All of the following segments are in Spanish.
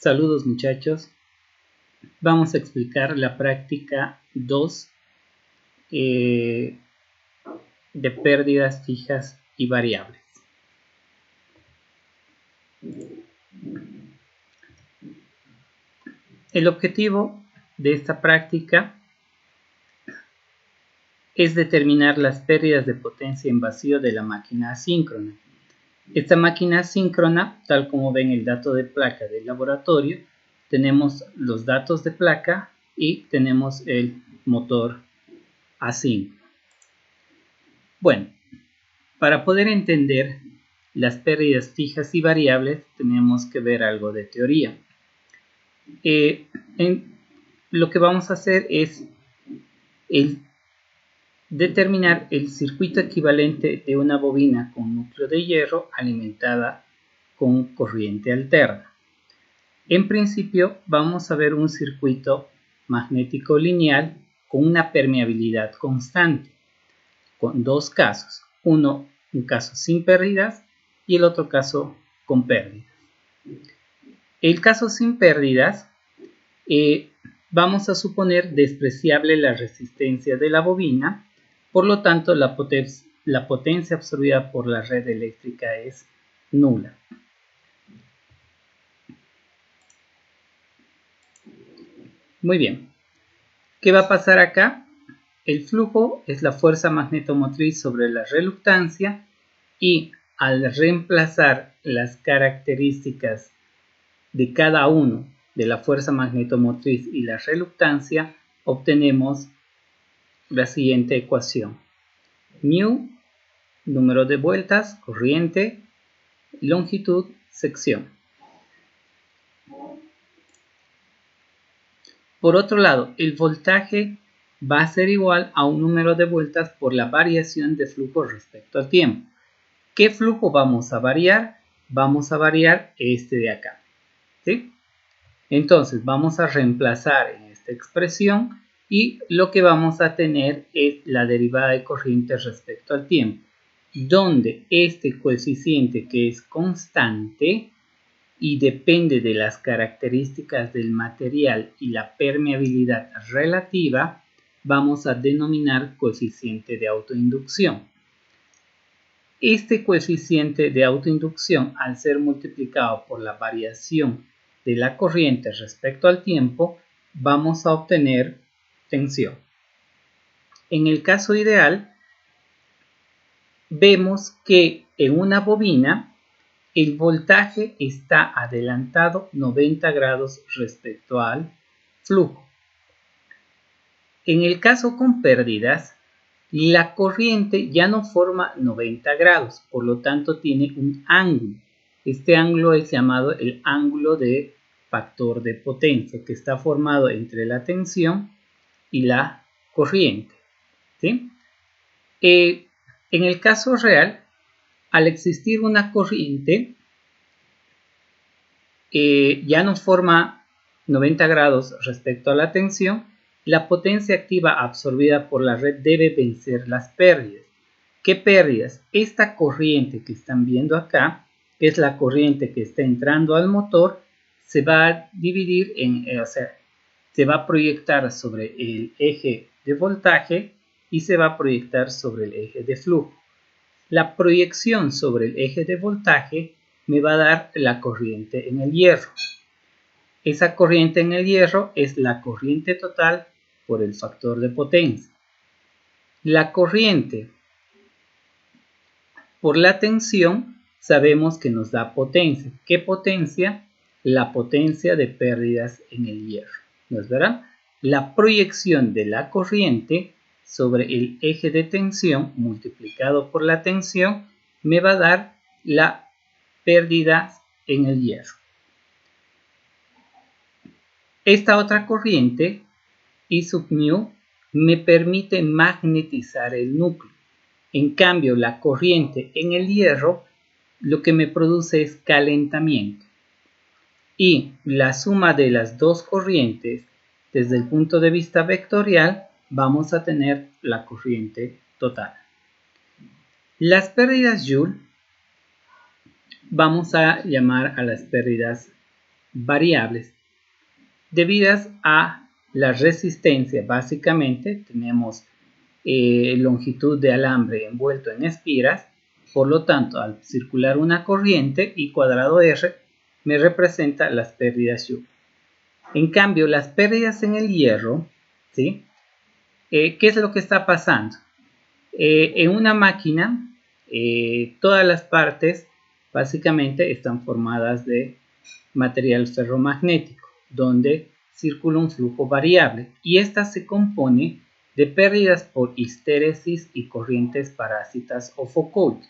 Saludos muchachos, vamos a explicar la práctica 2 de pérdidas fijas y variables. El objetivo de esta práctica es determinar las pérdidas de potencia en vacío de la máquina asíncrona. Esta máquina asíncrona, tal como ven el dato de placa del laboratorio, tenemos los datos de placa y tenemos el motor asíncrono. Bueno, para poder entender las pérdidas fijas y variables tenemos que ver algo de teoría. Lo que vamos a hacer es determinar el circuito equivalente de una bobina con núcleo de hierro alimentada con corriente alterna. En principio vamos a ver un circuito magnético lineal con una permeabilidad constante, con dos casos, un caso sin pérdidas y el otro caso con pérdidas. El caso sin pérdidas, vamos a suponer despreciable la resistencia de la bobina, por lo tanto la potencia absorbida por la red eléctrica es nula. Muy bien, ¿qué va a pasar acá? El flujo es la fuerza magnetomotriz sobre la reluctancia y al reemplazar las características de cada uno de la fuerza magnetomotriz y la reluctancia, obtenemos la siguiente ecuación. Mu, número de vueltas, corriente, longitud, sección. Por otro lado, el voltaje va a ser igual a un número de vueltas por la variación de flujo respecto al tiempo. ¿Qué flujo vamos a variar? Vamos a variar este de acá, ¿sí? Entonces vamos a reemplazar en esta expresión y lo que vamos a tener es la derivada de corriente respecto al tiempo, donde este coeficiente que es constante y depende de las características del material y la permeabilidad relativa, vamos a denominar coeficiente de autoinducción. Este coeficiente de autoinducción, al ser multiplicado por la variación de la corriente respecto al tiempo, vamos a obtener tensión. En el caso ideal, vemos que en una bobina el voltaje está adelantado 90 grados respecto al flujo. En el caso con pérdidas, la corriente ya no forma 90 grados, por lo tanto tiene un ángulo. Este ángulo es llamado el ángulo de factor de potencia, que está formado entre la tensión y la corriente, ¿sí? En el caso real, al existir una corriente, ya no forma 90 grados respecto a la tensión, la potencia activa absorbida por la red debe vencer las pérdidas. ¿Qué pérdidas? Esta corriente que están viendo acá, que es la corriente que está entrando al motor, se va a dividir se va a proyectar sobre el eje de voltaje y se va a proyectar sobre el eje de flujo. La proyección sobre el eje de voltaje me va a dar la corriente en el hierro. Esa corriente en el hierro es la corriente total por el factor de potencia. La corriente por la tensión sabemos que nos da potencia. ¿Qué potencia? La potencia de pérdidas en el hierro. ¿No es verdad? La proyección de la corriente sobre el eje de tensión multiplicado por la tensión me va a dar la pérdida en el hierro. Esta otra corriente, I sub mu, me permite magnetizar el núcleo. En cambio, la corriente en el hierro lo que me produce es calentamiento. Y la suma de las dos corrientes, desde el punto de vista vectorial, vamos a tener la corriente total. Las pérdidas Joule, vamos a llamar a las pérdidas variables debidas a la resistencia. Básicamente tenemos longitud de alambre envuelto en espiras, por lo tanto al circular una corriente, I cuadrado R me representa las pérdidas Joule. En cambio, las pérdidas en el hierro, ¿sí? ¿Qué es lo que está pasando? En una máquina, todas las partes básicamente están formadas de material ferromagnético, donde circula un flujo variable, y esta se compone de pérdidas por histéresis y corrientes parásitas o Foucault.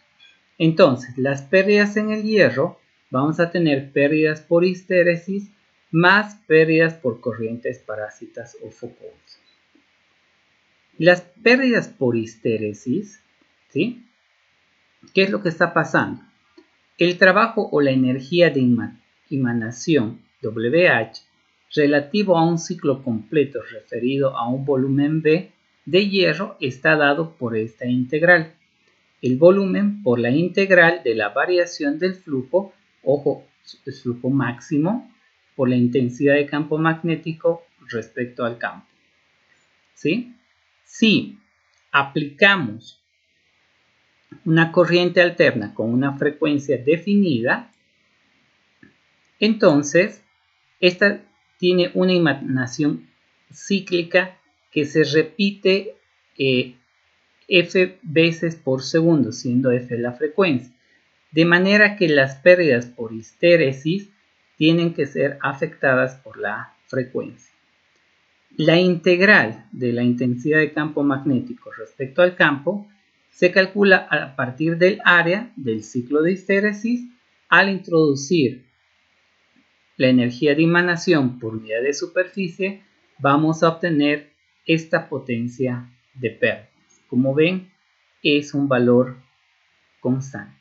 Entonces, las pérdidas en el hierro, vamos a tener pérdidas por histéresis más pérdidas por corrientes parásitas o Foucault. Las pérdidas por histéresis, ¿sí? ¿Qué es lo que está pasando? El trabajo o la energía de emanación, WH, relativo a un ciclo completo referido a un volumen V de hierro está dado por esta integral. El volumen por la integral de la variación del flujo, ojo, el flujo máximo, por la intensidad de campo magnético respecto al campo. ¿Sí? Si aplicamos una corriente alterna con una frecuencia definida, entonces esta tiene una emanación cíclica que se repite F veces por segundo, siendo F la frecuencia, de manera que las pérdidas por histéresis tienen que ser afectadas por la frecuencia. La integral de la intensidad de campo magnético respecto al campo se calcula a partir del área del ciclo de histéresis al introducir la energía de emanación por unidad de superficie. Vamos a obtener esta potencia de pérdidas. Como ven, es un valor constante.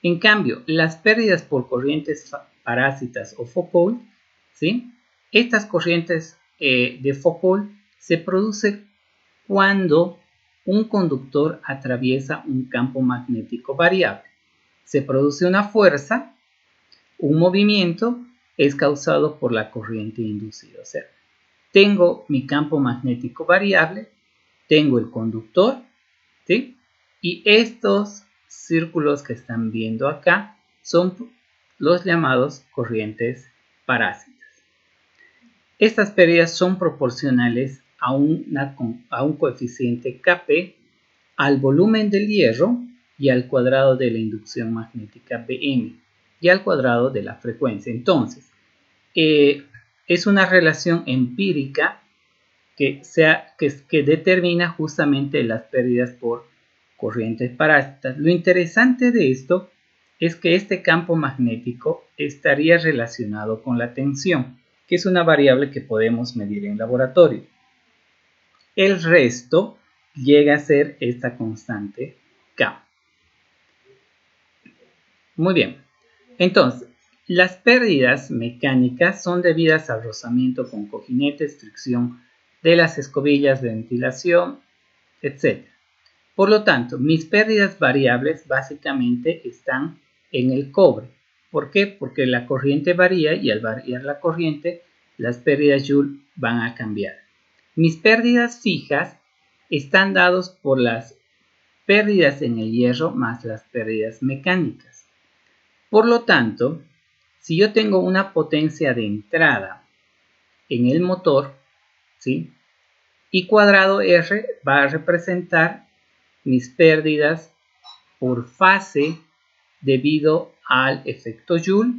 En cambio, las pérdidas por corrientes parásitas o Foucault, ¿sí? Estas corrientes de Foucault se producen cuando un conductor atraviesa un campo magnético variable. Se produce una fuerza, un movimiento es causado por la corriente inducida. O sea, tengo mi campo magnético variable, tengo el conductor, ¿sí? Y estos círculos que están viendo acá son los llamados corrientes parásitas. Estas pérdidas son proporcionales a un coeficiente Kp al volumen del hierro y al cuadrado de la inducción magnética Bm y al cuadrado de la frecuencia. Entonces, es una relación empírica que determina justamente las pérdidas por corrientes parásitas. Lo interesante de esto es que este campo magnético estaría relacionado con la tensión, que es una variable que podemos medir en laboratorio. El resto llega a ser esta constante K. Muy bien. Entonces, las pérdidas mecánicas son debidas al rozamiento con cojinetes, fricción de las escobillas de ventilación, etc. Por lo tanto, mis pérdidas variables básicamente están en el cobre. ¿Por qué? Porque la corriente varía y al variar la corriente, las pérdidas Joule van a cambiar. Mis pérdidas fijas están dados por las pérdidas en el hierro más las pérdidas mecánicas. Por lo tanto, si yo tengo una potencia de entrada en el motor, ¿sí? I cuadrado R va a representar mis pérdidas por fase debido al efecto Joule,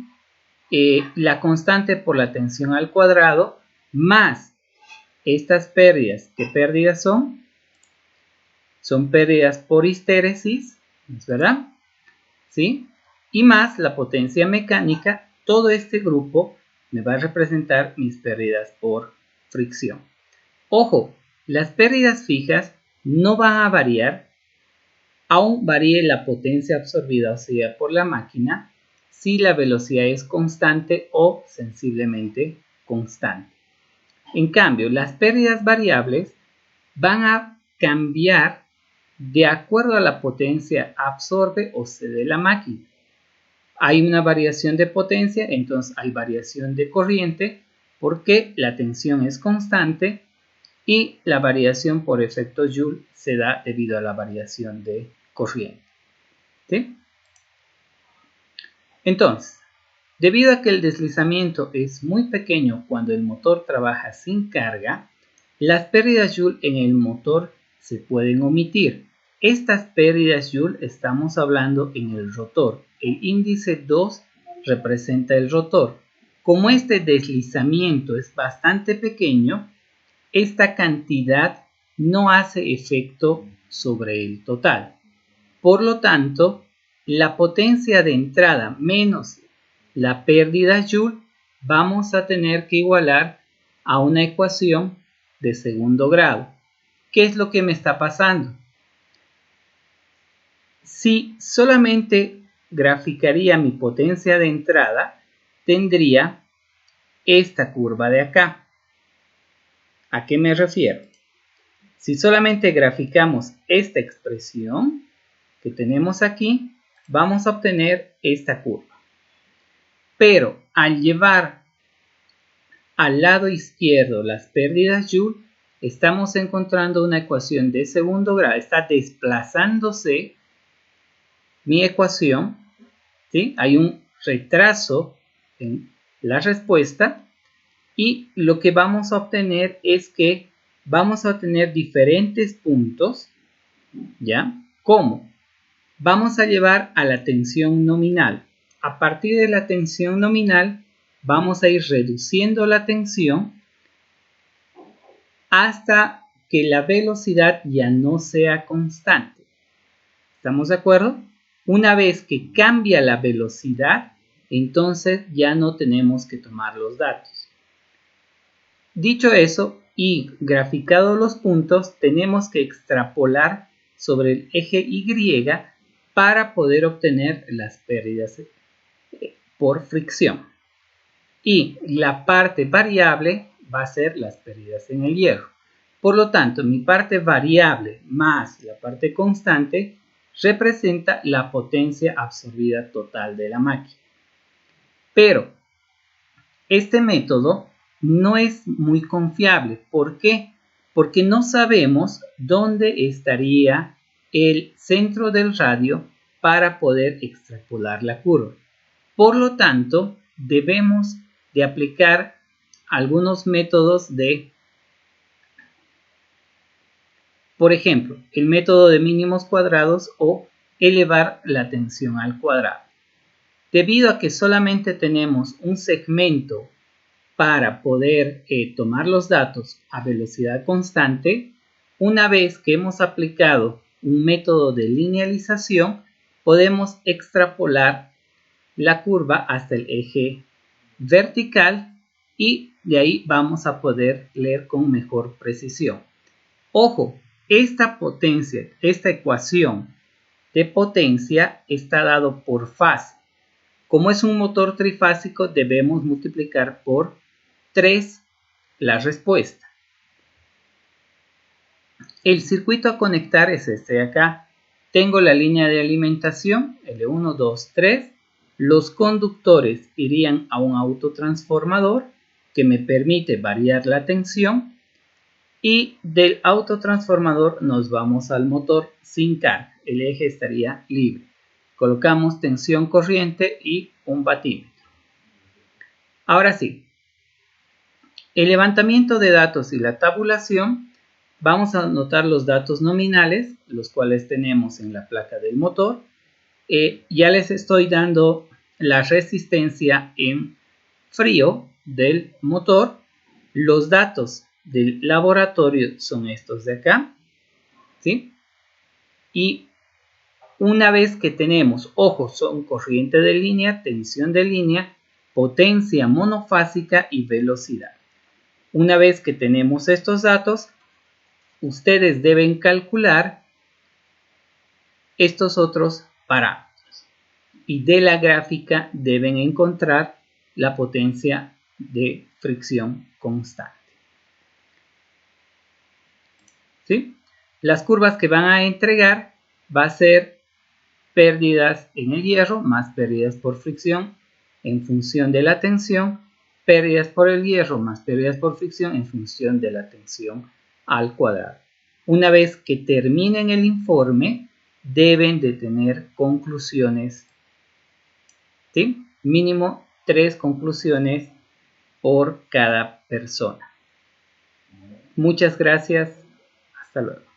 la constante por la tensión al cuadrado, más estas pérdidas. ¿Qué pérdidas son? Son pérdidas por histéresis, ¿verdad? ¿Sí? Y más la potencia mecánica. Todo este grupo me va a representar mis pérdidas por fricción. Ojo, las pérdidas fijas no van a variar, aún varíe la potencia absorbida, o sea, por la máquina, si la velocidad es constante o sensiblemente constante. En cambio, las pérdidas variables van a cambiar de acuerdo a la potencia absorbe o cede la máquina. Hay una variación de potencia, entonces hay variación de corriente porque la tensión es constante y la variación por efecto Joule se da debido a la variación de corriente. ¿Sí? Entonces, debido a que el deslizamiento es muy pequeño cuando el motor trabaja sin carga, las pérdidas Joule en el motor se pueden omitir. Estas pérdidas Joule estamos hablando en el rotor. El índice 2 representa el rotor. Como este deslizamiento es bastante pequeño, esta cantidad no hace efecto sobre el total. Por lo tanto, la potencia de entrada menos la pérdida Joule vamos a tener que igualar a una ecuación de segundo grado. ¿Qué es lo que me está pasando? Si solamente graficaría mi potencia de entrada, tendría esta curva de acá. ¿A qué me refiero? Si solamente graficamos esta expresión que tenemos aquí, vamos a obtener esta curva. Pero al llevar al lado izquierdo las pérdidas Joule, estamos encontrando una ecuación de segundo grado. Está desplazándose mi ecuación, ¿sí? Hay un retraso en la respuesta y lo que vamos a obtener es que vamos a tener diferentes puntos, ¿ya? ¿Cómo? Vamos a llevar a la tensión nominal. A partir de la tensión nominal vamos a ir reduciendo la tensión hasta que la velocidad ya no sea constante. ¿Estamos de acuerdo? Una vez que cambia la velocidad, entonces ya no tenemos que tomar los datos. Dicho eso y graficado los puntos, tenemos que extrapolar sobre el eje Y para poder obtener las pérdidas por fricción. Y la parte variable va a ser las pérdidas en el hierro. Por lo tanto, mi parte variable más la parte constante representa la potencia absorbida total de la máquina. Pero este método no es muy confiable. ¿Por qué? Porque no sabemos dónde estaría el centro del radio para poder extrapolar la curva. Por lo tanto, debemos de aplicar algunos métodos de, por ejemplo, el método de mínimos cuadrados o elevar la tensión al cuadrado. Debido a que solamente tenemos un segmento para poder tomar los datos a velocidad constante, una vez que hemos aplicado un método de linealización, podemos extrapolar la curva hasta el eje vertical y de ahí vamos a poder leer con mejor precisión. Ojo, esta potencia, esta ecuación de potencia está dado por fase. Como es un motor trifásico, debemos multiplicar por 3 la respuesta. El circuito a conectar es este de acá. Tengo la línea de alimentación, L1, 2, 3. Los conductores irían a un autotransformador que me permite variar la tensión. Y del autotransformador nos vamos al motor sin carga. El eje estaría libre. Colocamos tensión corriente y un batímetro. Ahora sí, el levantamiento de datos y la tabulación, vamos a anotar los datos nominales, los cuales tenemos en la placa del motor. Ya les estoy dando la resistencia en frío del motor. Los datos del laboratorio son estos de acá, ¿sí? Y una vez que tenemos, ojo, son corriente de línea, tensión de línea, potencia monofásica y velocidad. Una vez que tenemos estos datos, ustedes deben calcular estos otros parámetros. Y de la gráfica deben encontrar la potencia de fricción constante. ¿Sí? Las curvas que van a entregar va a ser pérdidas en el hierro más pérdidas por fricción en función de la tensión, pérdidas por el hierro más pérdidas por fricción en función de la tensión al cuadrado. Una vez que terminen el informe, deben de tener conclusiones, ¿sí? Mínimo 3 conclusiones por cada persona. Muchas gracias. Hasta luego.